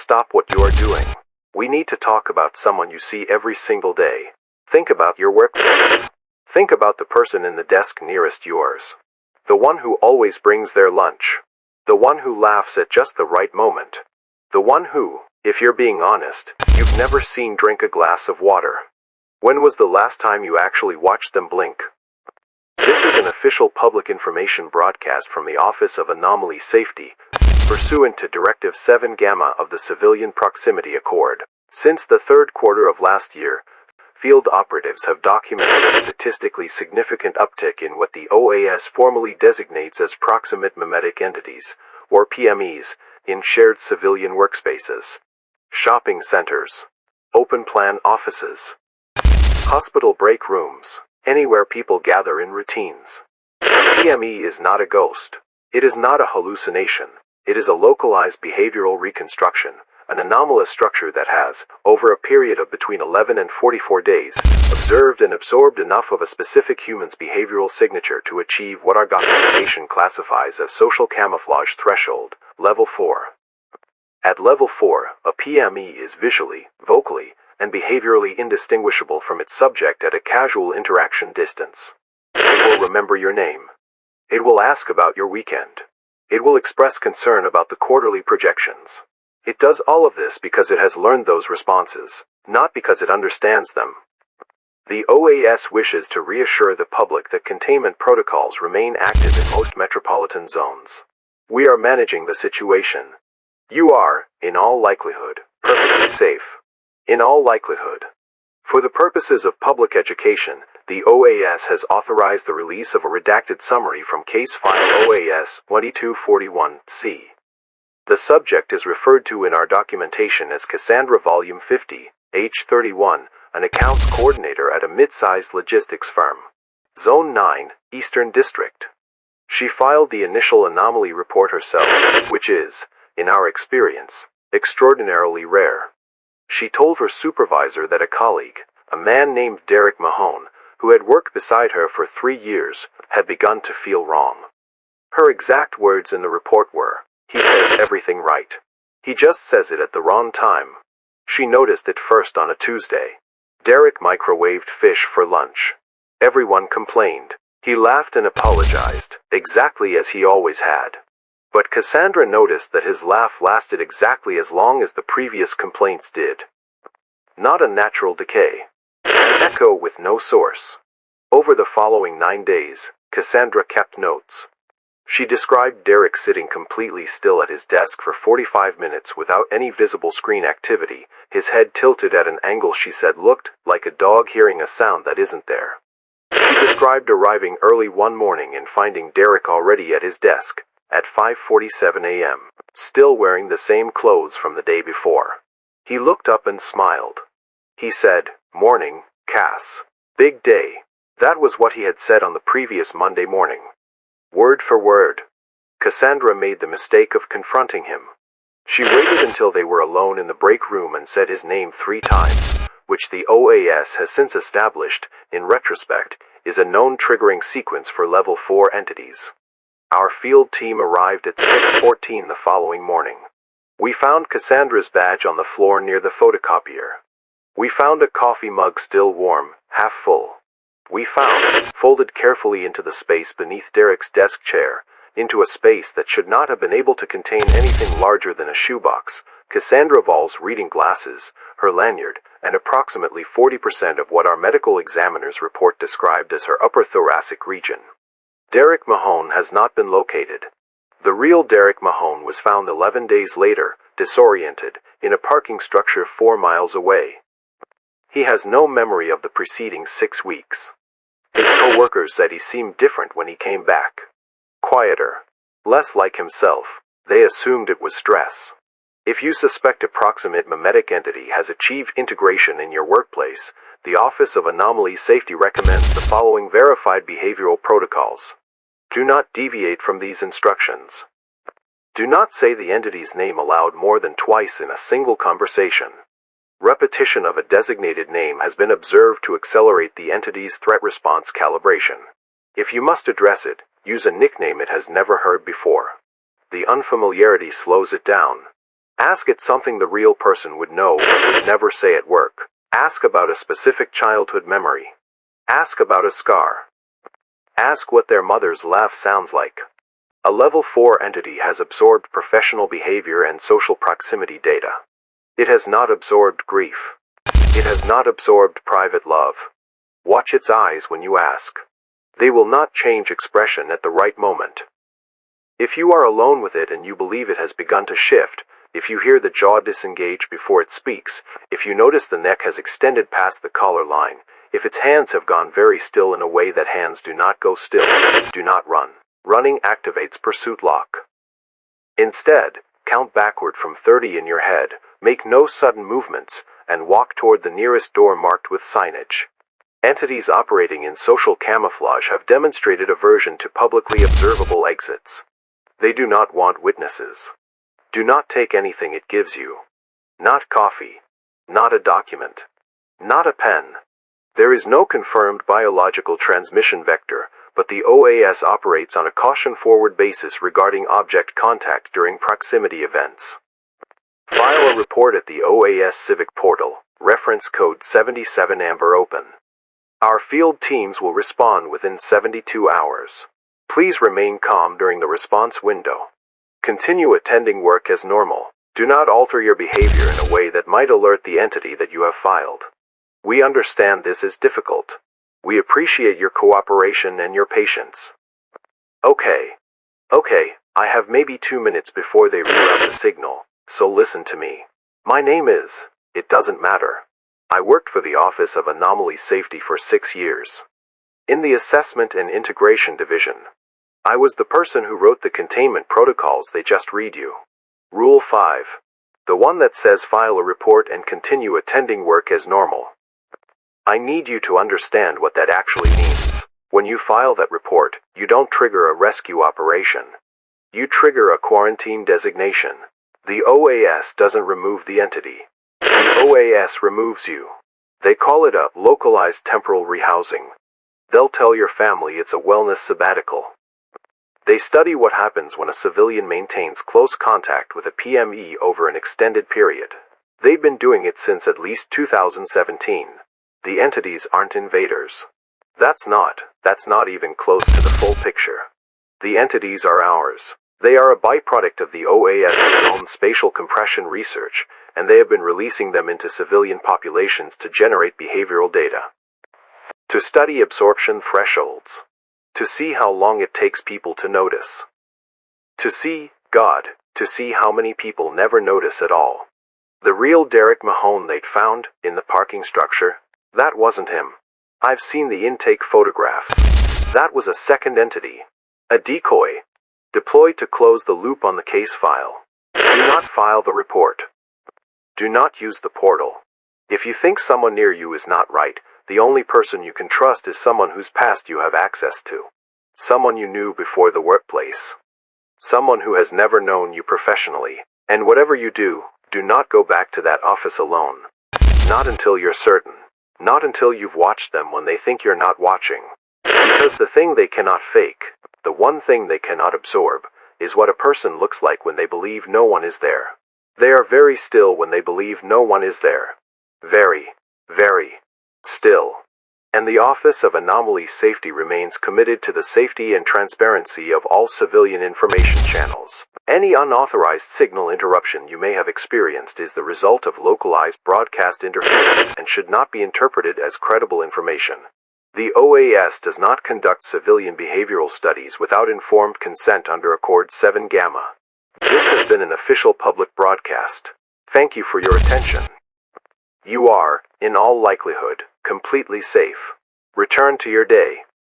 stop what you are doing. We need to talk about someone you see every single day. Think about your workplace. Think about the person in the desk nearest yours. The one who always brings their lunch. The one who laughs at just the right moment. The one who, if you're being honest, you've never seen drink a glass of water. When was the last time you actually watched them blink? This is an official public information broadcast from the Office of Anomaly Safety, pursuant to Directive 7 Gamma of the Civilian Proximity Accord. Since the third quarter of last year, field operatives have documented a statistically significant uptick in what the OAS formally designates as Proximate Mimetic Entities, or PMEs, in shared civilian workspaces, shopping centers, open-plan offices, hospital break rooms, anywhere people gather in routines. A PME is not a ghost. It is not a hallucination. It is a localized behavioral reconstruction, an anomalous structure that has, over a period of between 11 and 44 days, observed and absorbed enough of a specific human's behavioral signature to achieve what our documentation classifies as social camouflage threshold, level 4. At level 4, a PME is visually, vocally, and behaviorally indistinguishable from its subject at a casual interaction distance. It will remember your name. It will ask about your weekend. It will express concern about the quarterly projections. It does all of this because it has learned those responses, not because it understands them. The OAS wishes to reassure the public that containment protocols remain active in most metropolitan zones. We are managing the situation. You are, in all likelihood, perfectly safe. In all likelihood. For the purposes of public education, the OAS has authorized the release of a redacted summary from case file OAS 2241-C. The subject is referred to in our documentation as Cassandra Volume 50, age 31, an accounts coordinator at a mid-sized logistics firm. Zone 9, Eastern District. She filed the initial anomaly report herself, which is, in our experience, extraordinarily rare. She told her supervisor that a colleague, a man named Derek Mahone, who had worked beside her for 3 years, had begun to feel wrong. Her exact words in the report were, "He says everything right. He just says it at the wrong time." She noticed it first on a Tuesday. Derek microwaved fish for lunch. Everyone complained. He laughed and apologized, exactly as he always had. But Cassandra noticed that his laugh lasted exactly as long as the previous complaints did. Not a natural decay. An echo with no source. Over the following 9 days, Cassandra kept notes. She described Derek sitting completely still at his desk for 45 minutes without any visible screen activity, his head tilted at an angle she said looked like a dog hearing a sound that isn't there. She described arriving early one morning and finding Derek already at his desk, at 5:47 a.m., still wearing the same clothes from the day before. He looked up and smiled. He said, "Morning, Cass. Big day." That was what he had said on the previous Monday morning. Word for word. Cassandra made the mistake of confronting him. She waited until they were alone in the break room and said his name 3 times, which the OAS has since established, in retrospect, is a known triggering sequence for level 4 entities. Our field team arrived at 6:14 the following morning. We found Cassandra's badge on the floor near the photocopier. We found a coffee mug still warm, half full. We found, folded carefully into the space beneath Derek's desk chair, into a space that should not have been able to contain anything larger than a shoebox, Cassandra Vall's reading glasses, her lanyard, and approximately 40% of what our medical examiner's report described as her upper thoracic region. Derek Mahone has not been located. The real Derek Mahone was found 11 days later, disoriented, in a parking structure 4 miles away. He has no memory of the preceding 6 weeks. His co-workers said he seemed different when he came back. Quieter. Less like himself. They assumed it was stress. If you suspect a proximate mimetic entity has achieved integration in your workplace, the Office of Anomaly Safety recommends the following verified behavioral protocols. Do not deviate from these instructions. Do not say the entity's name aloud more than twice in a single conversation. Repetition of a designated name has been observed to accelerate the entity's threat response calibration. If you must address it, use a nickname it has never heard before. The unfamiliarity slows it down. Ask it something the real person would know but would never say at work. Ask about a specific childhood memory. Ask about a scar. Ask what their mother's laugh sounds like. A Level 4 entity has absorbed professional behavior and social proximity data. It has not absorbed grief. It has not absorbed private love. Watch its eyes when you ask. They will not change expression at the right moment. If you are alone with it and you believe it has begun to shift, if you hear the jaw disengage before it speaks, if you notice the neck has extended past the collar line, if its hands have gone very still in a way that hands do not go still, do not run. Running activates pursuit lock. Instead, count backward from 30 in your head, make no sudden movements, and walk toward the nearest door marked with signage. Entities operating in social camouflage have demonstrated aversion to publicly observable exits. They do not want witnesses. Do not take anything it gives you. Not coffee. Not a document. Not a pen. There is no confirmed biological transmission vector, but the OAS operates on a caution-forward basis regarding object contact during proximity events. File a report at the OAS Civic Portal, reference code 77 Amber Open. Our field teams will respond within 72 hours. Please remain calm during the response window. Continue attending work as normal. Do not alter your behavior in a way that might alert the entity that you have filed. We understand this is difficult. We appreciate your cooperation and your patience. Okay, I have maybe 2 minutes before they reroute the signal, so listen to me. My name is, it doesn't matter. I worked for the Office of Anomaly Safety for 6 years. In the Assessment and Integration Division. I was the person who wrote the containment protocols they just read you. Rule 5. The one that says file a report and continue attending work as normal. I need you to understand what that actually means. When you file that report, you don't trigger a rescue operation. You trigger a quarantine designation. The OAS doesn't remove the entity. The OAS removes you. They call it a localized temporal rehousing. They'll tell your family it's a wellness sabbatical. They study what happens when a civilian maintains close contact with a PME over an extended period. They've been doing it since at least 2017. The entities aren't invaders. That's not even close to the full picture. The entities are ours. They are a byproduct of the OAS's own spatial compression research, and they have been releasing them into civilian populations to generate behavioral data. To study absorption thresholds. To see how long it takes people to notice. To see how many people never notice at all. The real Derek Mahone they'd found, in the parking structure, that wasn't him. I've seen the intake photographs. That was a second entity. A decoy. Deployed to close the loop on the case file. Do not file the report. Do not use the portal. If you think someone near you is not right, the only person you can trust is someone whose past you have access to. Someone you knew before the workplace. Someone who has never known you professionally. And whatever you do, do not go back to that office alone. Not until you're certain. Not until you've watched them when they think you're not watching. Because the thing they cannot fake, the one thing they cannot absorb, is what a person looks like when they believe no one is there. They are very still when they believe no one is there. Very, very still. And the Office of Anomaly Safety remains committed to the safety and transparency of all civilian information channels. Any unauthorized signal interruption you may have experienced is the result of localized broadcast interference and should not be interpreted as credible information. The OAS does not conduct civilian behavioral studies without informed consent under Accord 7 Gamma. This has been an official public broadcast. Thank you for your attention. You are, in all likelihood, completely safe. Return to your day.